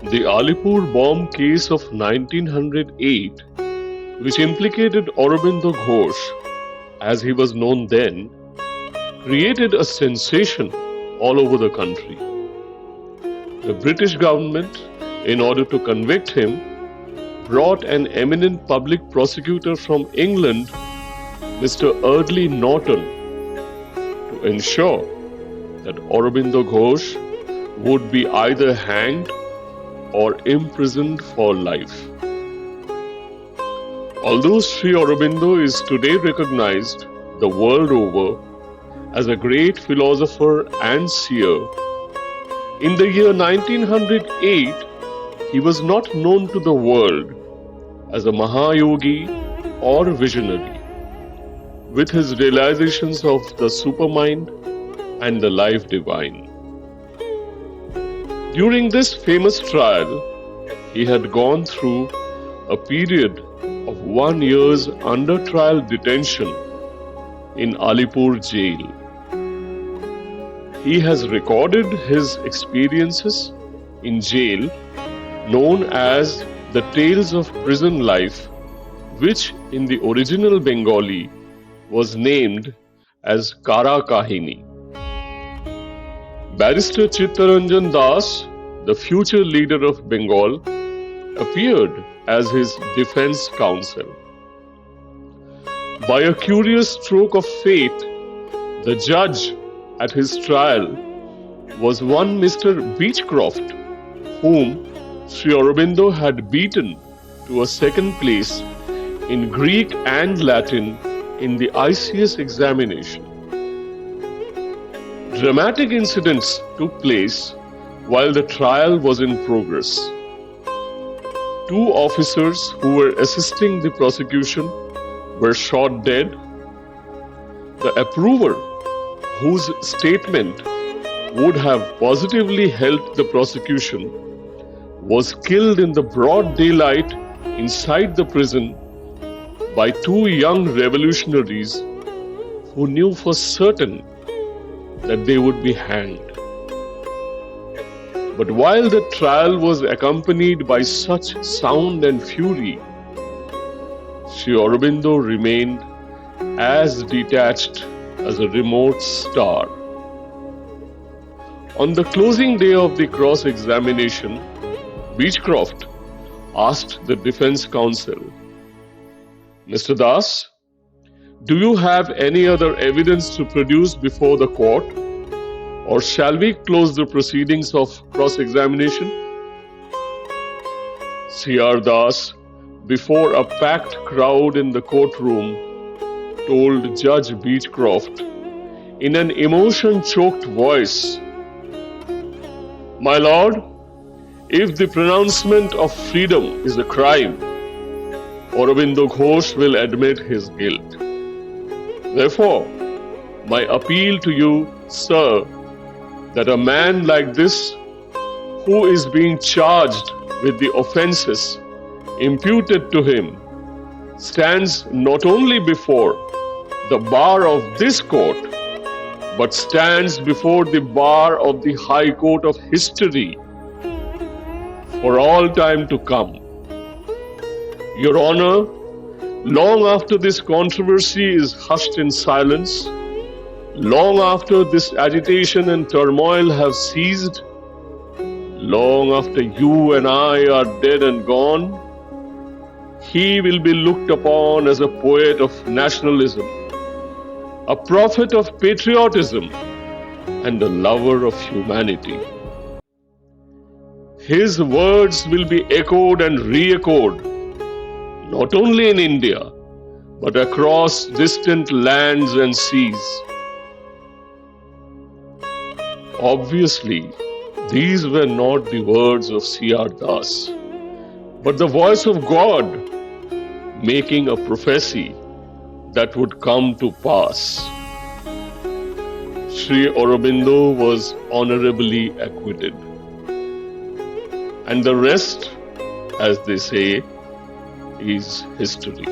The Alipore Bomb Case of 1908, which implicated Aurobindo Ghosh, as he was known then, created a sensation all over the country. The British government, in order to convict him, brought an eminent public prosecutor from England, Mr. Eardley Norton, to ensure that Aurobindo Ghosh would be either hanged or imprisoned for life. Although Sri Aurobindo is today recognized the world over as a great philosopher and seer, in the year 1908 he was not known to the world as a Mahayogi or visionary, with his realizations of the supermind and the life divine. During this famous trial, he had gone through a period of 1 year's under trial detention in Alipore jail. He has recorded his experiences in jail, known as the Tales of Prison Life, which in the original Bengali was named as Kara Kahini. Barrister Chittaranjan Das, the future leader of Bengal, appeared as his defence counsel. By a curious stroke of fate, the judge at his trial was one Mr. Beechcroft, whom Sri Aurobindo had beaten to a second place in Greek and Latin in the ICS examination. Dramatic incidents took place while the trial was in progress. Two officers who were assisting the prosecution were shot dead. The approver, whose statement would have positively helped the prosecution, was killed in the broad daylight inside the prison by two young revolutionaries who knew for certain that they would be hanged. But while the trial was accompanied by such sound and fury, Sri Aurobindo remained as detached as a remote star. On the closing day of the cross-examination, Beechcroft asked the defence counsel, "Mr. Das, do you have any other evidence to produce before the court, or shall we close the proceedings of cross-examination?" C.R. Das, before a packed crowd in the courtroom, told Judge Beechcroft in an emotion-choked voice, "My lord, if the pronouncement of freedom is a crime, Aurobindo Ghosh will admit his guilt. Therefore, my appeal to you, sir, that a man like this, who is being charged with the offences imputed to him, stands not only before the bar of this court, but stands before the bar of the High Court of history for all time to come. Your Honour, long after this controversy is hushed in silence, long after this agitation and turmoil have ceased, long after you and I are dead and gone, he will be looked upon as a poet of nationalism, a prophet of patriotism, and a lover of humanity. His words will be echoed and re-echoed, not only in India, but across distant lands and seas. Obviously, these were not the words of C.R. Das, but the voice of God making a prophecy that would come to pass. Sri Aurobindo was honorably acquitted. And the rest, as they say, is history.